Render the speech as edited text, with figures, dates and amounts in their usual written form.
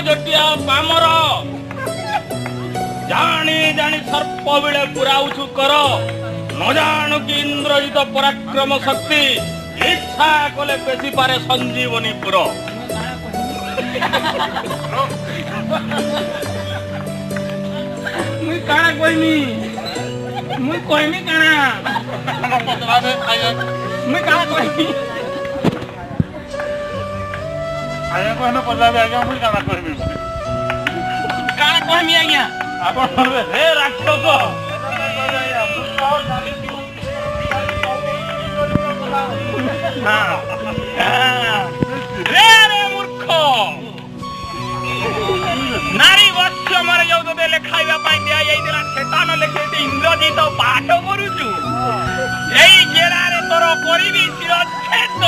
Jatiya Palmer जानी जानी सर्प बिले पुराउछु कर न जानू कि इंद्रजित पराक्रम शक्ति इच्छा कले पेशी पारे संजीवनी पुर मुई काना कहमी मुई कहमी काना मुई काना कहमी आज्ञा कहना पड़ला आज्ञा मुई काना कहमी काना कहमी आज्ञा आपण हे राक्षस रे रे मूर्ख नारी वत्स मर जाऊ तो लेखाइबा पाई दिया जाइला सेटा न लेखे इंद्रजित पाठ करूछु एई गेरा रे तोर करिबी शिरच्छेद